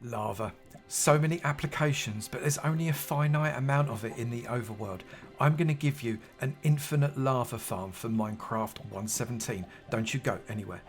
Lava. So many applications, but there's only a finite amount of it in the overworld. I'm going to give you an infinite lava farm for Minecraft 1.17. Don't you go anywhere.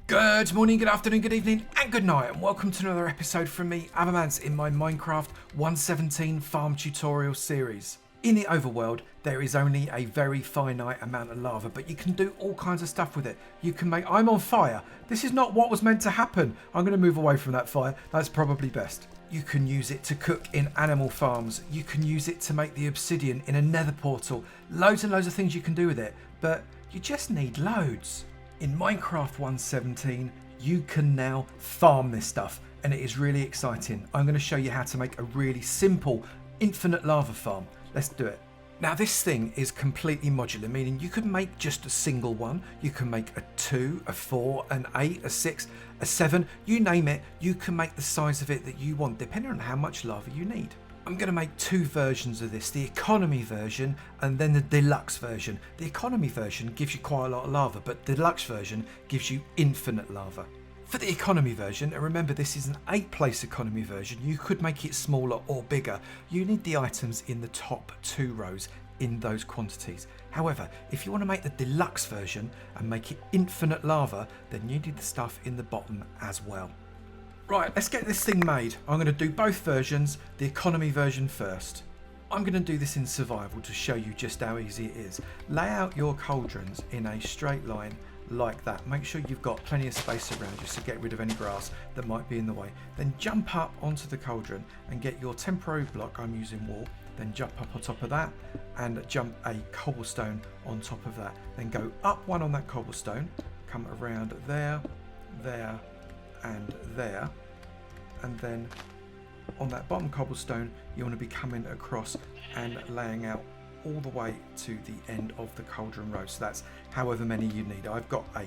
Good morning, good afternoon, good evening, and good night, and welcome to another episode from me, Avomance, in my Minecraft 1.17 farm tutorial series. In the overworld, there is only a very finite amount of lava, but you can do all kinds of stuff with it. You can make... I'm on fire. This is not what was meant to happen. I'm going to move away from that fire. That's probably best. You can use it to cook in animal farms. You can use it to make the obsidian in a nether portal. Loads and loads of things you can do with it, but you just need loads. In Minecraft 1.17, you can now farm this stuff, and it is really exciting. I'm going to show you how to make a really simple infinite lava farm. Let's do it. Now this thing is completely modular, meaning you can make just a single one. You can make a 2, a 4, an 8, a 6, a 7, you name it. You can make the size of it that you want, depending on how much lava you need. I'm going to make two versions of this, the economy version and then the deluxe version. The economy version gives you quite a lot of lava, but the deluxe version gives you infinite lava. For the economy version, and remember this is an 8-place economy version, you could make it smaller or bigger. You need the items in the top 2 rows in those quantities. However, if you want to make the deluxe version and make it infinite lava, then you need the stuff in the bottom as well. Right, let's get this thing made. I'm going to do both versions, the economy version first. I'm going to do this in survival to show you just how easy it is. Lay out your cauldrons in a straight line like that. Make sure you've got plenty of space around you to get rid of any grass that might be in the way. Then jump up onto the cauldron and get your temporary block, I'm using wool, then jump up on top of that and jump a cobblestone on top of that. Then go up one on that cobblestone, come around there, there, and there, and then on that bottom cobblestone you want to be coming across and laying out all the way to the end of the cauldron row. So that's however many you need. I've got 8.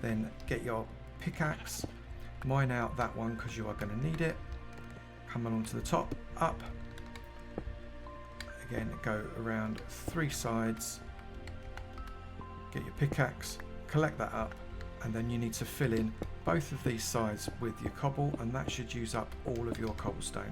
Then get your pickaxe, mine out that one because you are going to need it, come along to the top, up, again go around 3 sides, get your pickaxe, collect that up, and then you need to fill in both of these sides with your cobble, and that should use up all of your cobblestone.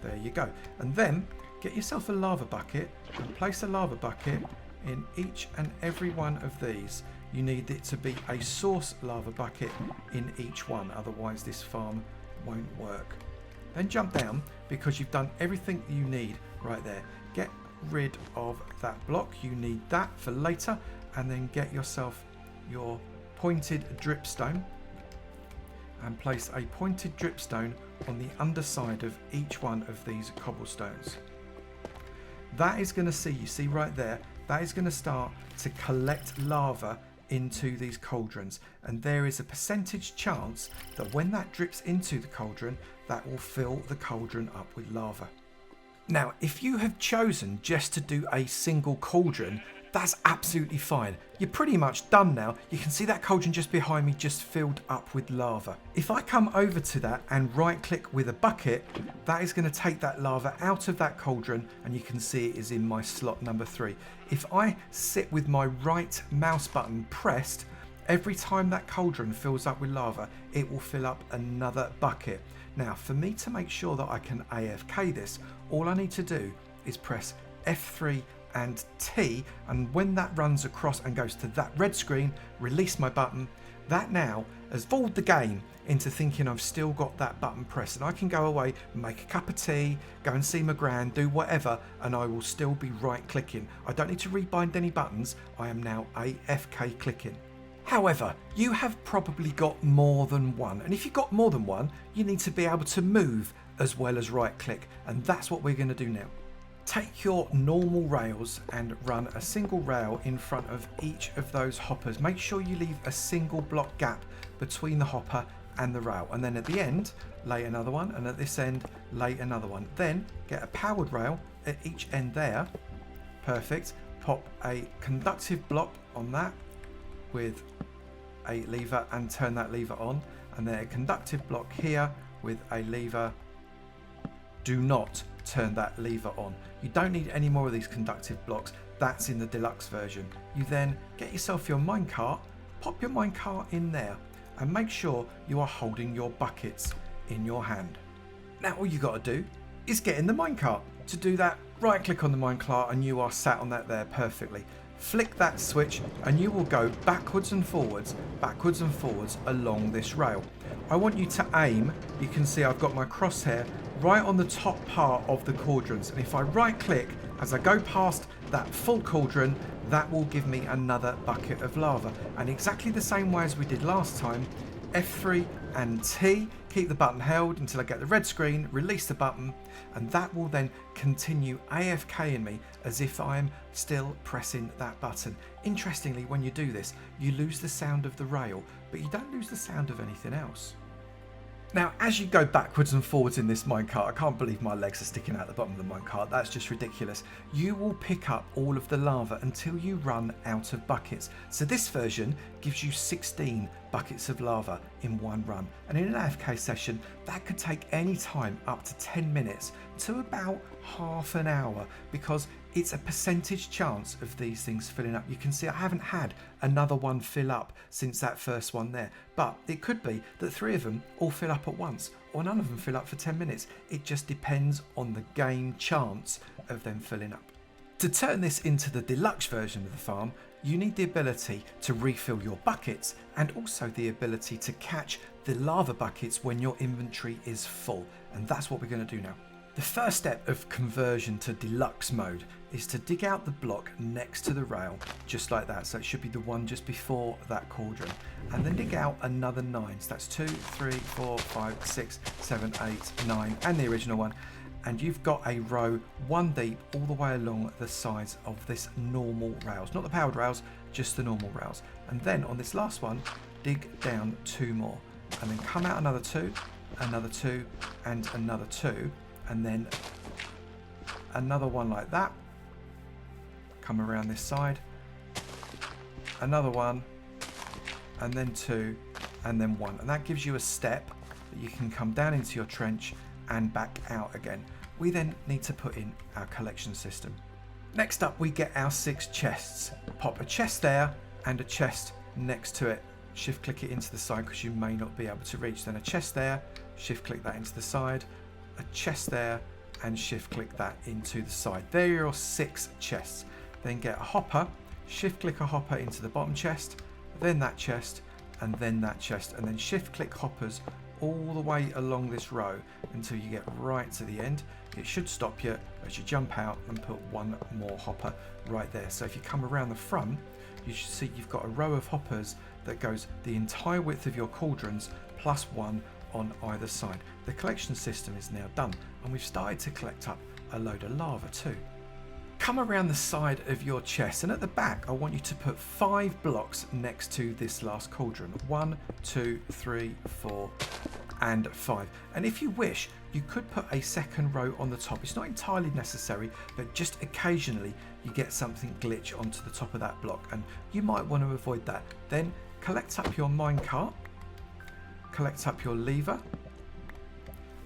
There you go. And then get yourself a lava bucket and place a lava bucket in each and every one of these. You need it to be a source lava bucket in each one, otherwise this farm won't work. Then jump down because you've done everything you need right there. Get rid of that block, you need that for later, and then get yourself your pointed dripstone and place a pointed dripstone on the underside of each one of these cobblestones. That is going to see, you see right there, that is going to start to collect lava into these cauldrons, and there is a percentage chance that when that drips into the cauldron, that will fill the cauldron up with lava. Now, if you have chosen just to do a single cauldron, that's absolutely fine. You're pretty much done now. You can see that cauldron just behind me just filled up with lava. If I come over to that and right click with a bucket, that is going to take that lava out of that cauldron, and you can see it is in my slot number 3. If I sit with my right mouse button pressed, every time that cauldron fills up with lava, it will fill up another bucket. Now, for me to make sure that I can AFK this, all I need to do is press F3 and T, and when that runs across and goes to that red screen, release my button. That now has fooled the game into thinking I've still got that button pressed, and I can go away, make a cup of tea, go and see my gran, do whatever, and I will still be right clicking. I don't need to rebind any buttons. I am now AFK clicking. However, you have probably got more than one, and if you've got more than one, you need to be able to move as well as right click, and that's what we're going to do now. Take your normal rails and run a single rail in front of each of those hoppers. Make sure you leave a single block gap between the hopper and the rail, and then at the end lay another one, and at this end lay another one. Then get a powered rail at each end there. Perfect. Pop a conductive block on that with a lever and turn that lever on, and then a conductive block here with a lever. Do not turn that lever on. You don't need any more of these conductive blocks. That's in the deluxe version. You then get yourself your minecart, pop your minecart in there, and make sure you are holding your buckets in your hand. Now all you got to do is get in the minecart. To do that, right click on the minecart and you are sat on that there perfectly. Flick that switch and you will go backwards and forwards along this rail. I want you to aim. You can see I've got my crosshair right on the top part of the cauldrons, and if I right click as I go past that full cauldron, that will give me another bucket of lava. And exactly the same way as we did last time, F3 and T, keep the button held until I get the red screen, release the button, and that will then continue AFKing me as if I'm still pressing that button. Interestingly, when you do this, you lose the sound of the rail, but you don't lose the sound of anything else. Now, as you go backwards and forwards in this minecart, I can't believe my legs are sticking out the bottom of the minecart, that's just ridiculous. You will pick up all of the lava until you run out of buckets. So this version gives you 16 buckets of lava in one run. And in an AFK session, that could take any time up to 10 minutes to about half an hour, because it's a percentage chance of these things filling up. You can see I haven't had another one fill up since that first one there, but it could be that 3 of them all fill up at once, or none of them fill up for 10 minutes. It just depends on the game chance of them filling up. To turn this into the deluxe version of the farm, you need the ability to refill your buckets and also the ability to catch the lava buckets when your inventory is full, and that's what we're going to do now. The first step of conversion to deluxe mode is to dig out the block next to the rail, just like that. So it should be the one just before that cauldron. And then dig out another 9. So that's 2, 3, 4, 5, 6, 7, 8, 9, and the original one. And you've got a row 1 deep all the way along the sides of this normal rails. Not the powered rails, just the normal rails. And then on this last one, dig down 2 more. And then come out another 2, another 2, and another 2. And then another one like that, come around this side, another one, and then 2, and then 1, and that gives you a step that you can come down into your trench and back out again. We then need to put in our collection system. Next up, we get our 6 chests. Pop a chest there and a chest next to it. Shift click it into the side because you may not be able to reach. Then a chest there, shift click that into the side, a chest there, and shift click that into the side. There are your 6 chests. Then get a hopper, shift click a hopper into the bottom chest, then that chest, and then that chest, and then shift click hoppers all the way along this row until you get right to the end. It should stop you as you jump out and put 1 more hopper right there. So if you come around the front, you should see you've got a row of hoppers that goes the entire width of your cauldrons plus 1 on either side. The collection system is now done, and we've started to collect up a load of lava too. Come around the side of your chest, and at the back I want you to put 5 blocks next to this last cauldron. 1, 2, 3, 4 and 5. And if you wish, you could put a second row on the top. It's not entirely necessary, but just occasionally you get something glitch onto the top of that block, and you might want to avoid that. Then collect up your minecart, collect up your lever,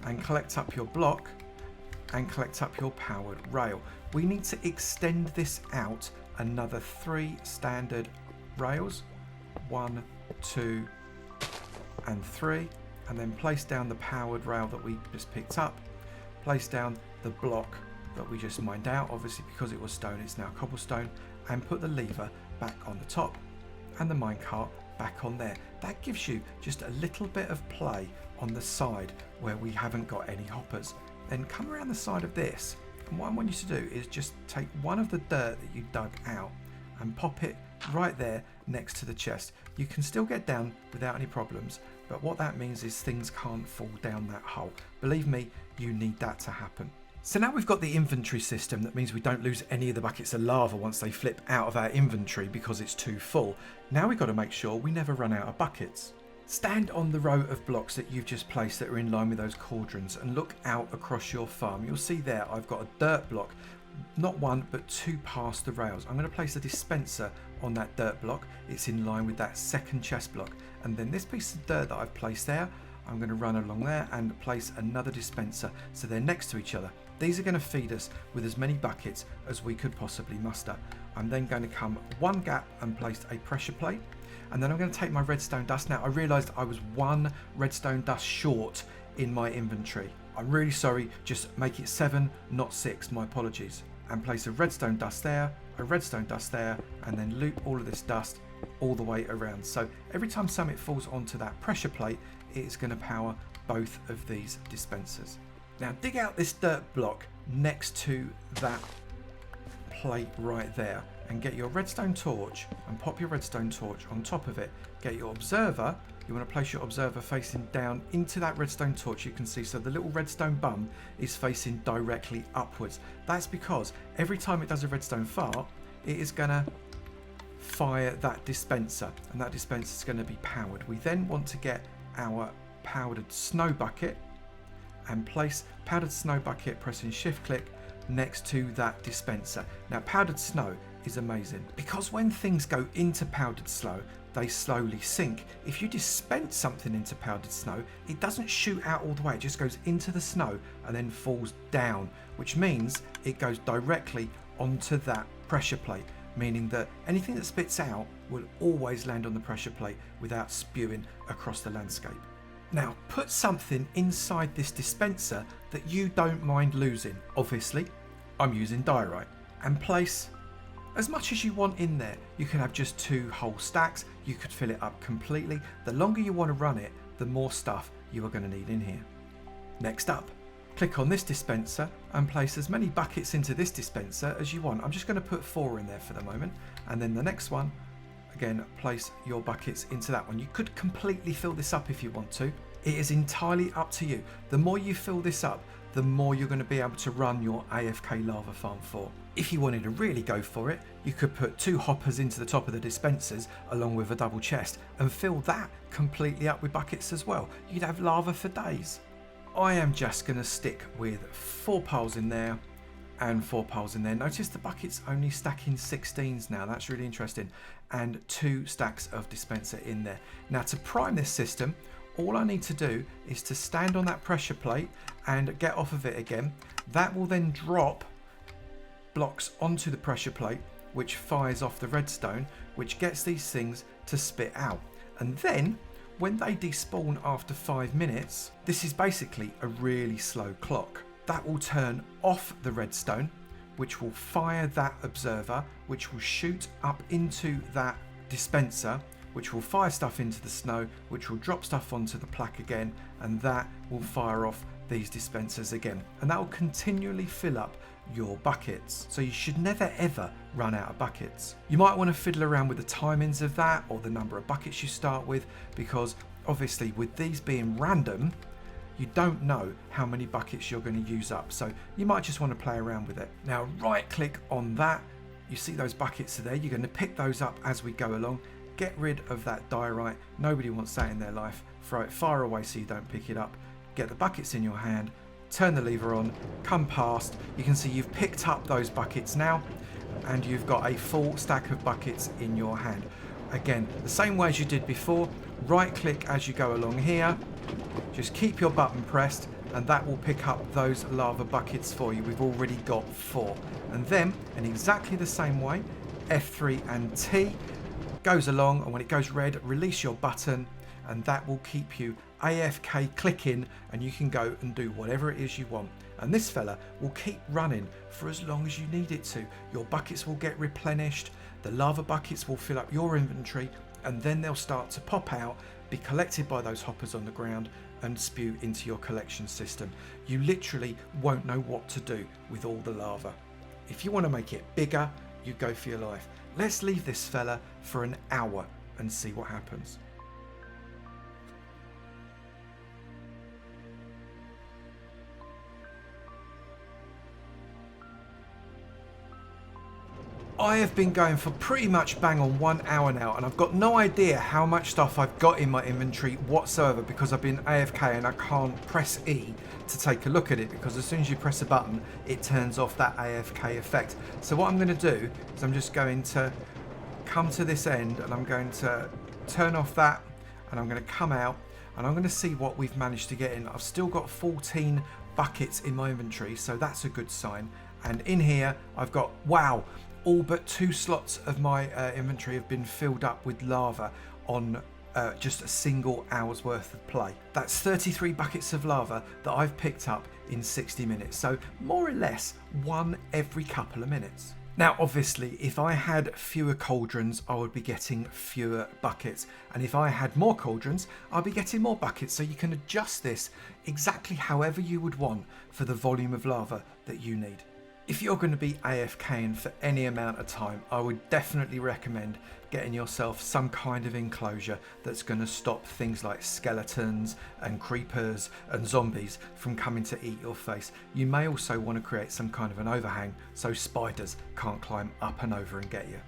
and collect up your block, and collect up your powered rail. We need to extend this out another 3 standard rails, 1, 2 and 3, and then place down the powered rail that we just picked up, place down the block that we just mined out, obviously because it was stone it's now cobblestone, and put the lever back on the top and the minecart back on there. That gives you just a little bit of play on the side where we haven't got any hoppers. Then come around the side of this, and what I want you to do is just take one of the dirt that you dug out and pop it right there next to the chest. You can still get down without any problems, but what that means is things can't fall down that hole. Believe me, you need that to happen. So now we've got the inventory system. That means we don't lose any of the buckets of lava once they flip out of our inventory because it's too full. Now we've got to make sure we never run out of buckets. Stand on the row of blocks that you've just placed that are in line with those cauldrons and look out across your farm. You'll see there I've got a dirt block, not 1 but 2 past the rails. I'm going to place a dispenser on that dirt block. It's in line with that second chest block, and then this piece of dirt that I've placed there, I'm going to run along there and place another dispenser so they're next to each other. These are going to feed us with as many buckets as we could possibly muster. I'm then going to come one gap and place a pressure plate, and then I'm going to take my redstone dust. Now I realised I was one redstone dust short in my inventory. I'm really sorry, just make it 7, not 6, my apologies. And place a redstone dust there, a redstone dust there, and then loop all of this dust all the way around. So every time something falls onto that pressure plate, it is going to power both of these dispensers. Now dig out this dirt block next to that plate right there and get your redstone torch and pop your redstone torch on top of it. Get your observer. You want to place your observer facing down into that redstone torch. You can see, so the little redstone bum is facing directly upwards. That's because every time it does a redstone fart, it is going to fire that dispenser, and that dispenser is going to be powered. We then want to get our powdered snow bucket and place powdered snow bucket pressing shift click next to that dispenser. Now powdered snow is amazing because when things go into powdered snow, they slowly sink. If you dispense something into powdered snow, it doesn't shoot out all the way, it just goes into the snow and then falls down, which means it goes directly onto that pressure plate, meaning that anything that spits out will always land on the pressure plate without spewing across the landscape. Now put something inside this dispenser that you don't mind losing. Obviously I'm using diorite, and place as much as you want in there. You can have just 2 whole stacks, you could fill it up completely. The longer you want to run it, the more stuff you are going to need in here. Next up, click on this dispenser and place as many buckets into this dispenser as you want. I'm just going to put 4 in there for the moment, and then the next one, again, place your buckets into that one. You could completely fill this up if you want to. It is entirely up to you. The more you fill this up, the more you're going to be able to run your AFK Lava Farm for. If you wanted to really go for it, you could put 2 hoppers into the top of the dispensers along with a double chest and fill that completely up with buckets as well. You'd have lava for days. I am just going to stick with 4 piles in there and 4 piles in there. Notice the buckets only stacking 16s now. That's really interesting. And 2 stacks of dispenser in there. Now to prime this system, all I need to do is to stand on that pressure plate and get off of it again. That will then drop blocks onto the pressure plate, which fires off the redstone, which gets these things to spit out. And then when they despawn after 5 minutes, this is basically a really slow clock. That will turn off the redstone, which will fire that observer, which will shoot up into that dispenser, which will fire stuff into the snow, which will drop stuff onto the plaque again, and that will fire off these dispensers again. And that will continually fill up your buckets. So you should never ever run out of buckets. You might want to fiddle around with the timings of that or the number of buckets you start with, because obviously with these being random, you don't know how many buckets you're going to use up. So you might just want to play around with it. Now right click on that. You see those buckets are there. You're going to pick those up as we go along. Get rid of that diorite. Nobody wants that in their life. Throw it far away so you don't pick it up. Get the buckets in your hand, turn the lever on, come past. You can see you've picked up those buckets now, and you've got a full stack of buckets in your hand. Again, the same way as you did before, right click as you go along here, just keep your button pressed, and that will pick up those lava buckets for you. We've already got 4. And then, in exactly the same way, F3 and T goes along, and when it goes red, release your button, and that will keep you AFK clicking, and you can go and do whatever it is you want. And this fella will keep running for as long as you need it to. Your buckets will get replenished, the lava buckets will fill up your inventory, and then they'll start to pop out, be collected by those hoppers on the ground, and spew into your collection system. You literally won't know what to do with all the lava. If you want to make it bigger, you go for your life. Let's leave this fella for an hour and see what happens. I have been going for pretty much bang on 1 hour now, and I've got no idea how much stuff I've got in my inventory whatsoever, because I've been AFK and I can't press E to take a look at it, because as soon as you press a button it turns off that AFK effect. So what I'm going to do is I'm just going to come to this end, and I'm going to turn off that, and I'm going to come out, and I'm going to see what we've managed to get in. I've still got 14 buckets in my inventory, so that's a good sign. And in here I've got, wow, all but 2 slots of my inventory have been filled up with lava on just a single hour's worth of play. That's 33 buckets of lava that I've picked up in 60 minutes, so more or less one every couple of minutes. Now obviously if I had fewer cauldrons I would be getting fewer buckets, and if I had more cauldrons I'd be getting more buckets, so you can adjust this exactly however you would want for the volume of lava that you need. If you're going to be AFKing for any amount of time, I would definitely recommend getting yourself some kind of enclosure that's going to stop things like skeletons and creepers and zombies from coming to eat your face. You may also want to create some kind of an overhang so spiders can't climb up and over and get you.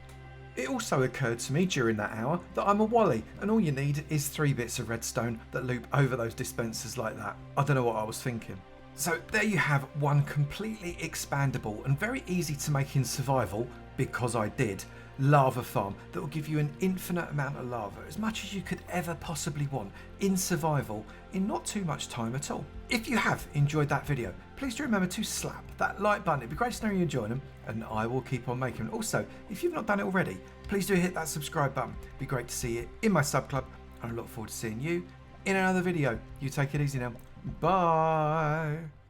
It also occurred to me during that hour that I'm a wally, and all you need is 3 bits of redstone that loop over those dispensers like that. I don't know what I was thinking. So there you have one completely expandable and very easy to make in survival, because I did, lava farm that will give you an infinite amount of lava, as much as you could ever possibly want, in survival in not too much time at all. If you have enjoyed that video, please do remember to slap that like button. It'd be great to know you're enjoying them, and I will keep on making them. Also, if you've not done it already, please do hit that subscribe button. It'd be great to see you in my sub club, and I look forward to seeing you in another video. You take it easy now. Bye.